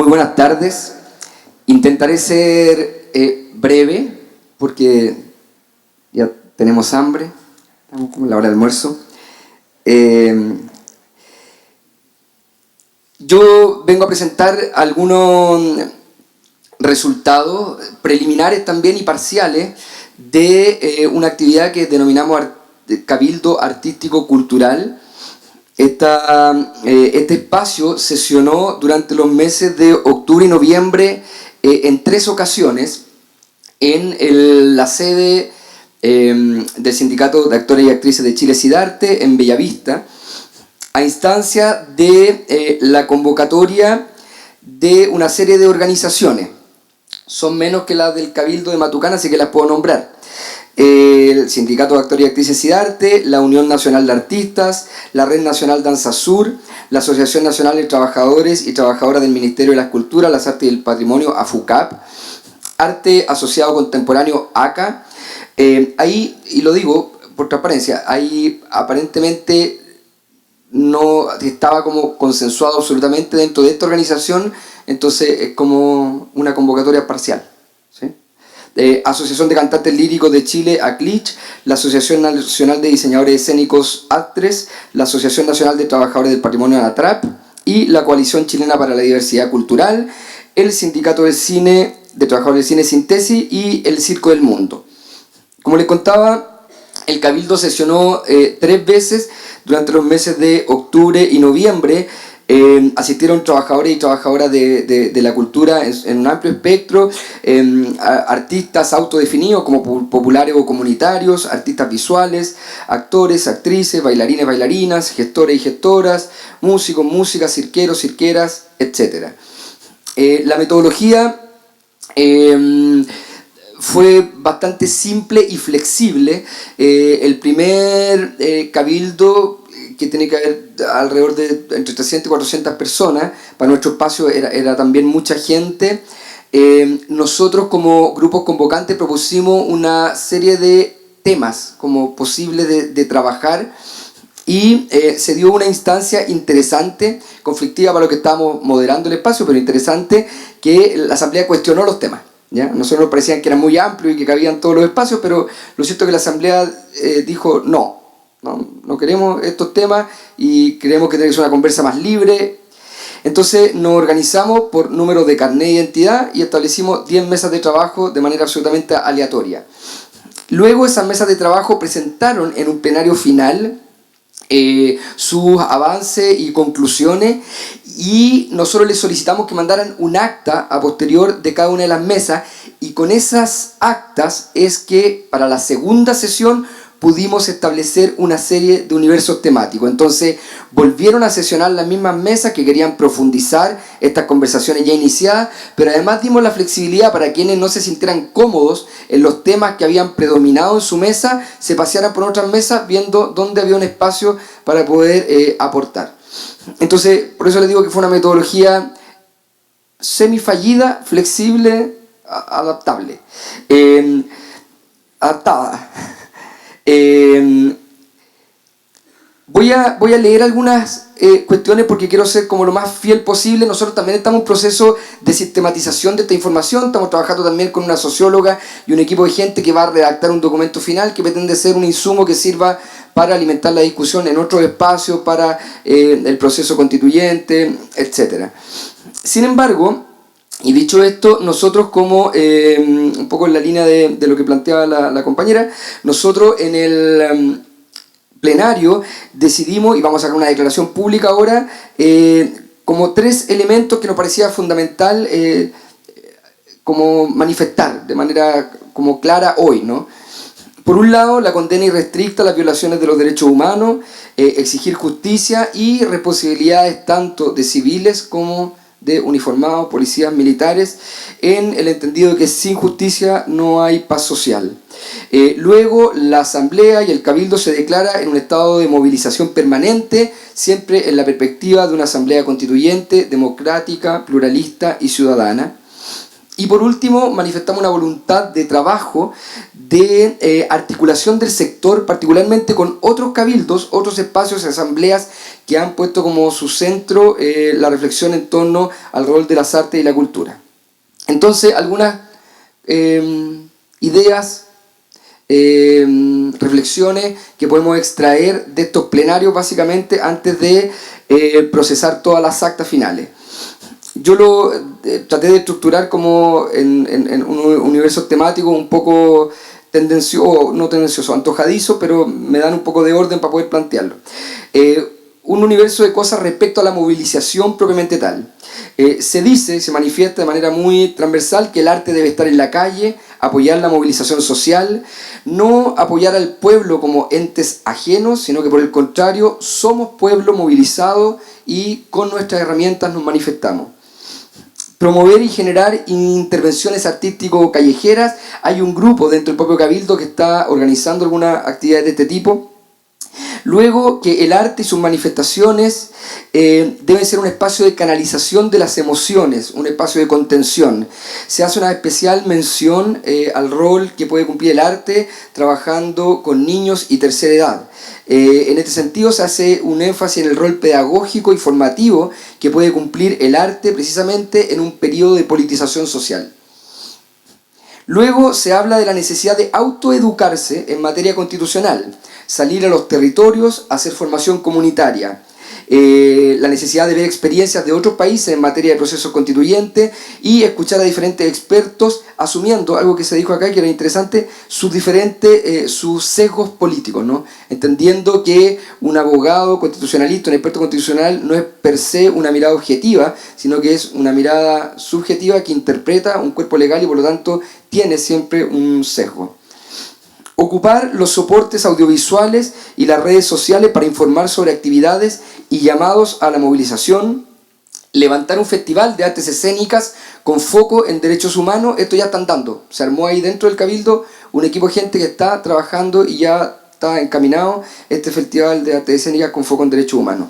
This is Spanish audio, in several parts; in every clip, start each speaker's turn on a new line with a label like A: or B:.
A: Muy buenas tardes. Intentaré ser breve porque ya tenemos hambre, estamos como en la hora de almuerzo. Yo vengo a presentar algunos resultados preliminares también y parciales de una actividad que denominamos Cabildo Artístico Cultural. Este espacio sesionó durante los meses de octubre y noviembre en 3 ocasiones en la sede del Sindicato de Actores y Actrices de Chile, SIDARTE, en Bellavista, a instancia de la convocatoria de una serie de organizaciones. Son menos que las del Cabildo de Matucana, así que las puedo nombrar. El Sindicato de Actores y Actrices SIDARTE, la Unión Nacional de Artistas, la Red Nacional Danza Sur, la Asociación Nacional de Trabajadores y Trabajadoras del Ministerio de las Culturas, las Artes y el Patrimonio, AFUCAP, Arte Asociado Contemporáneo, ACA. Ahí, y lo digo por transparencia, ahí aparentemente no estaba como consensuado absolutamente dentro de esta organización, entonces es como una convocatoria parcial. ¿Sí? Asociación de Cantantes Líricos de Chile, ACLICH, la Asociación Nacional de Diseñadores Escénicos, ACTRES, la Asociación Nacional de Trabajadores del Patrimonio, ANATRAP, y la Coalición Chilena para la Diversidad Cultural, el Sindicato del Cine, de Trabajadores del Cine Síntesis y el Circo del Mundo. Como les contaba, el Cabildo sesionó 3 veces durante los meses de octubre y noviembre. Asistieron trabajadores y trabajadoras de la cultura en un amplio espectro, artistas autodefinidos como populares o comunitarios, artistas visuales, actores, actrices, bailarines, bailarinas, gestores y gestoras, músicos, músicas, cirqueros, cirqueras, etc. La metodología fue bastante simple y flexible. El primer cabildo, que tiene que haber alrededor de entre 300 y 400 personas, para nuestro espacio era también mucha gente. Nosotros como grupos convocantes propusimos una serie de temas como posibles de trabajar, y se dio una instancia interesante, conflictiva para lo que estábamos moderando el espacio, pero interesante, que la asamblea cuestionó los temas. ¿Ya? Nosotros nos parecían que eran muy amplios y que cabían todos los espacios, pero lo cierto es que la asamblea dijo no queremos estos temas y queremos que tenga una conversa más libre. Entonces nos organizamos por número de carnet de identidad y establecimos 10 mesas de trabajo de manera absolutamente aleatoria. Luego esas mesas de trabajo presentaron en un plenario final sus avances y conclusiones, y nosotros les solicitamos que mandaran un acta a posterior de cada una de las mesas, y con esas actas es que para la segunda sesión pudimos establecer una serie de universos temáticos. Entonces volvieron a sesionar las mismas mesas que querían profundizar estas conversaciones ya iniciadas, pero además dimos la flexibilidad para quienes no se sintieran cómodos en los temas que habían predominado en su mesa, se pasearan por otras mesas viendo dónde había un espacio para poder aportar. Entonces, por eso les digo que fue una metodología semifallida, flexible, adaptable, adaptada. Voy a leer algunas cuestiones porque quiero ser como lo más fiel posible. Nosotros también estamos en un proceso de sistematización de esta información. Estamos trabajando también con una socióloga y un equipo de gente que va a redactar un documento final que pretende ser un insumo que sirva para alimentar la discusión en otros espacios, para el proceso constituyente, etc. Sin embargo, y dicho esto, nosotros como, un poco en la línea de lo que planteaba la compañera, nosotros en el plenario decidimos, y vamos a sacar una declaración pública ahora, como 3 elementos que nos parecía fundamental como manifestar de manera como clara hoy, ¿no? Por un lado, la condena irrestricta a las violaciones de los derechos humanos, exigir justicia y responsabilidades tanto de civiles como de uniformados, policías, militares, en el entendido de que sin justicia no hay paz social. Luego, la asamblea y el cabildo se declara en un estado de movilización permanente, siempre en la perspectiva de una asamblea constituyente, democrática, pluralista y ciudadana. Y por último, manifestamos una voluntad de trabajo, de articulación del sector, particularmente con otros cabildos, otros espacios y asambleas que han puesto como su centro la reflexión en torno al rol de las artes y la cultura. Entonces, algunas ideas, reflexiones que podemos extraer de estos plenarios básicamente antes de procesar todas las actas finales. Yo lo traté de estructurar como en un universo temático un poco tendencioso, no tendencioso, antojadizo, pero me dan un poco de orden para poder plantearlo. Un universo de cosas respecto a la movilización propiamente tal. Se dice, se manifiesta de manera muy transversal que el arte debe estar en la calle, apoyar la movilización social, no apoyar al pueblo como entes ajenos, sino que por el contrario, somos pueblo movilizado y con nuestras herramientas nos manifestamos. Promover y generar intervenciones artístico-callejeras. Hay un grupo dentro del propio Cabildo que está organizando algunas actividades de este tipo. Luego, que el arte y sus manifestaciones deben ser un espacio de canalización de las emociones, un espacio de contención. Se hace una especial mención al rol que puede cumplir el arte trabajando con niños y tercera edad. En este sentido se hace un énfasis en el rol pedagógico y formativo que puede cumplir el arte precisamente en un periodo de politización social. Luego se habla de la necesidad de autoeducarse en materia constitucional, salir a los territorios, hacer formación comunitaria, la necesidad de ver experiencias de otros países en materia de procesos constituyentes y escuchar a diferentes expertos asumiendo algo que se dijo acá que era interesante, sus sesgos políticos, ¿no? Entendiendo que un abogado constitucionalista, un experto constitucional no es per se una mirada objetiva, sino que es una mirada subjetiva que interpreta un cuerpo legal y por lo tanto tiene siempre un sesgo. Ocupar los soportes audiovisuales y las redes sociales para informar sobre actividades y llamados a la movilización. Levantar un festival de artes escénicas con foco en derechos humanos. Esto ya están dando. Se armó ahí dentro del Cabildo un equipo de gente que está trabajando y ya está encaminado este festival de artes escénicas con foco en derechos humanos.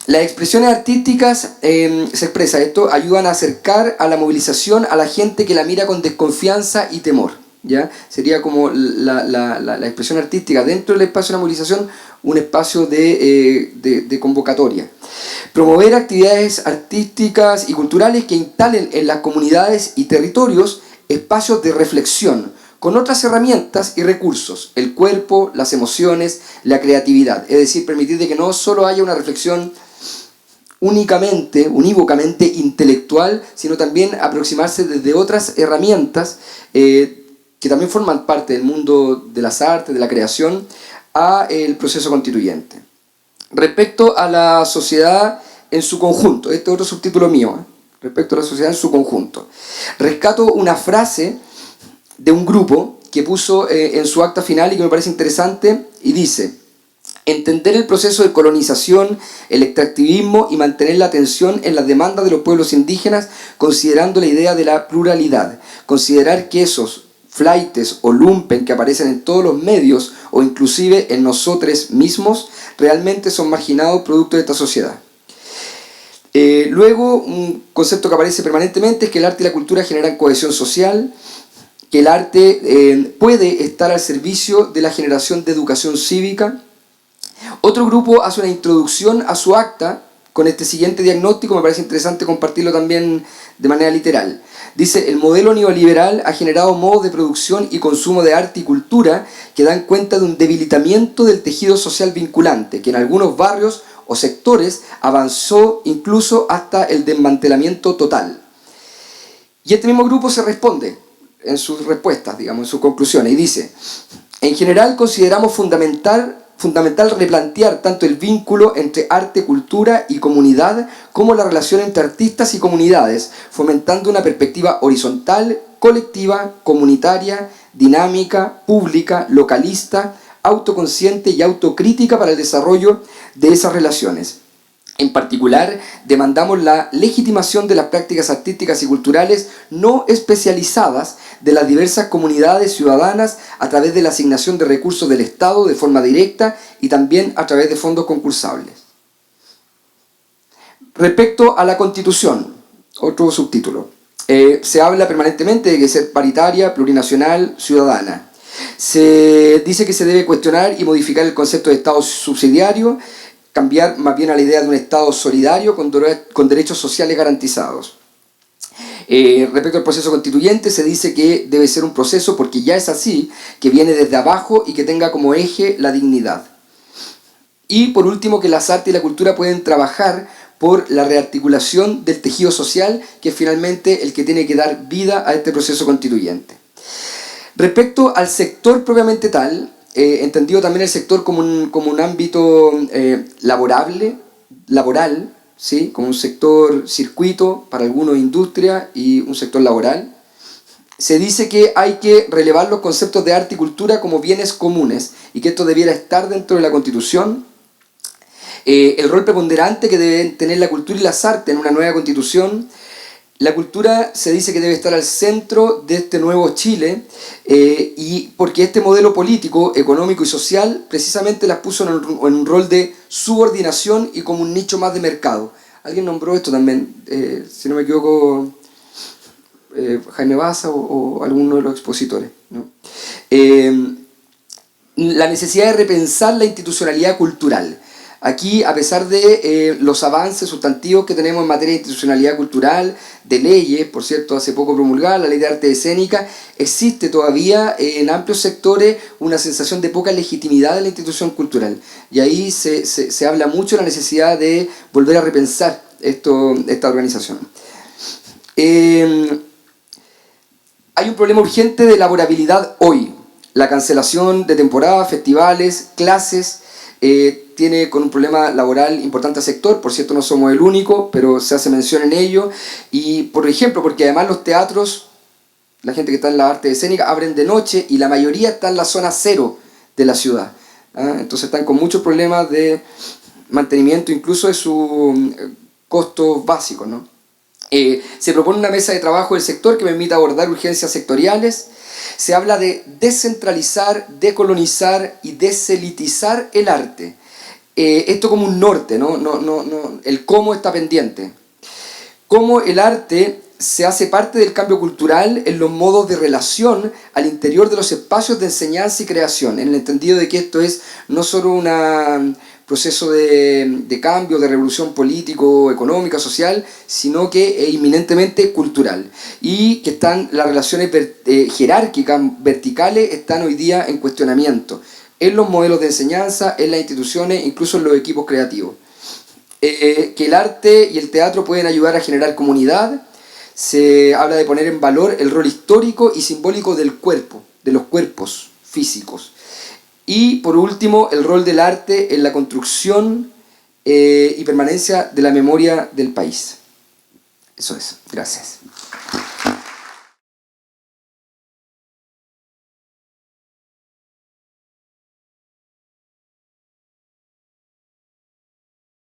A: Las expresiones artísticas, se expresa esto, ayudan a acercar a la movilización a la gente que la mira con desconfianza y temor. ¿Ya? Sería como la expresión artística dentro del espacio de la movilización, un espacio de convocatoria. Promover actividades artísticas y culturales que instalen en las comunidades y territorios espacios de reflexión con otras herramientas y recursos, el cuerpo, las emociones, la creatividad. Es decir, permitir de que no solo haya una reflexión unívocamente intelectual, sino también aproximarse desde otras herramientas que también forman parte del mundo de las artes, de la creación, a el proceso constituyente. Respecto a la sociedad en su conjunto, este es otro subtítulo mío, respecto a la sociedad en su conjunto. Rescato una frase de un grupo que puso en su acta final y que me parece interesante, y dice: entender el proceso de colonización, el extractivismo y mantener la atención en las demandas de los pueblos indígenas, considerando la idea de la pluralidad. Considerar que esos flaites o lumpen que aparecen en todos los medios o inclusive en nosotros mismos realmente son marginados producto de esta sociedad. Luego, un concepto que aparece permanentemente es que el arte y la cultura generan cohesión social, que el arte puede estar al servicio de la generación de educación cívica. Otro grupo hace una introducción a su acta con este siguiente diagnóstico, me parece interesante compartirlo también de manera literal. Dice: el modelo neoliberal ha generado modos de producción y consumo de arte y cultura que dan cuenta de un debilitamiento del tejido social vinculante, que en algunos barrios o sectores avanzó incluso hasta el desmantelamiento total. Y este mismo grupo se responde en sus respuestas, digamos, en sus conclusiones, y dice: en general consideramos fundamental replantear tanto el vínculo entre arte, cultura y comunidad como la relación entre artistas y comunidades, fomentando una perspectiva horizontal, colectiva, comunitaria, dinámica, pública, localista, autoconsciente y autocrítica para el desarrollo de esas relaciones. En particular, demandamos la legitimación de las prácticas artísticas y culturales no especializadas de las diversas comunidades ciudadanas a través de la asignación de recursos del Estado de forma directa y también a través de fondos concursables. Respecto a la Constitución, otro subtítulo. Se habla permanentemente de que ser paritaria, plurinacional, ciudadana. Se dice que se debe cuestionar y modificar el concepto de Estado subsidiario, cambiar más bien a la idea de un Estado solidario con derechos sociales garantizados. Respecto al proceso constituyente, se dice que debe ser un proceso, porque ya es así, que viene desde abajo y que tenga como eje la dignidad. Y por último, que las artes y la cultura pueden trabajar por la rearticulación del tejido social, que es finalmente el que tiene que dar vida a este proceso constituyente. Respecto al sector propiamente tal, entendido también el sector como un ámbito laboral, ¿sí? Como un sector circuito, para algunos industria y un sector laboral, se dice que hay que relevar los conceptos de arte y cultura como bienes comunes y que esto debiera estar dentro de la Constitución. El rol preponderante que deben tener la cultura y las artes en una nueva Constitución. La cultura se dice que debe estar al centro de este nuevo Chile, y porque este modelo político, económico y social precisamente las puso en un rol de subordinación y como un nicho más de mercado. Alguien nombró esto también, si no me equivoco, Jaime Baza o alguno de los expositores, ¿no? La necesidad de repensar la institucionalidad cultural. Aquí, a pesar de los avances sustantivos que tenemos en materia de institucionalidad cultural, de leyes, por cierto, hace poco promulgada la Ley de Arte Escénica, existe todavía en amplios sectores una sensación de poca legitimidad de la institución cultural. Y ahí se habla mucho de la necesidad de volver a repensar esta organización. Hay un problema urgente de laborabilidad hoy. La cancelación de temporadas, festivales, clases, tiene con un problema laboral importante al sector. Por cierto, no somos el único, pero se hace mención en ello. Y por ejemplo, porque además los teatros, la gente que está en la arte escénica, abren de noche y la mayoría está en la zona cero de la ciudad. Entonces están con muchos problemas de mantenimiento, incluso de sus costos básicos, ¿no? Se propone una mesa de trabajo del sector que permita abordar urgencias sectoriales. Se habla de descentralizar, decolonizar y deselitizar el arte. Esto como un norte, ¿no? El cómo está pendiente. Cómo el arte se hace parte del cambio cultural en los modos de relación al interior de los espacios de enseñanza y creación, en el entendido de que esto es no solo un proceso de cambio, de revolución político, económica, social, sino que es inminentemente cultural. Y que las relaciones jerárquicas, verticales, están hoy día en cuestionamiento, en los modelos de enseñanza, en las instituciones, incluso en los equipos creativos. Que el arte y el teatro pueden ayudar a generar comunidad. Se habla de poner en valor el rol histórico y simbólico del cuerpo, de los cuerpos físicos. Y por último, el rol del arte en la construcción y permanencia de la memoria del país. Eso es. Gracias.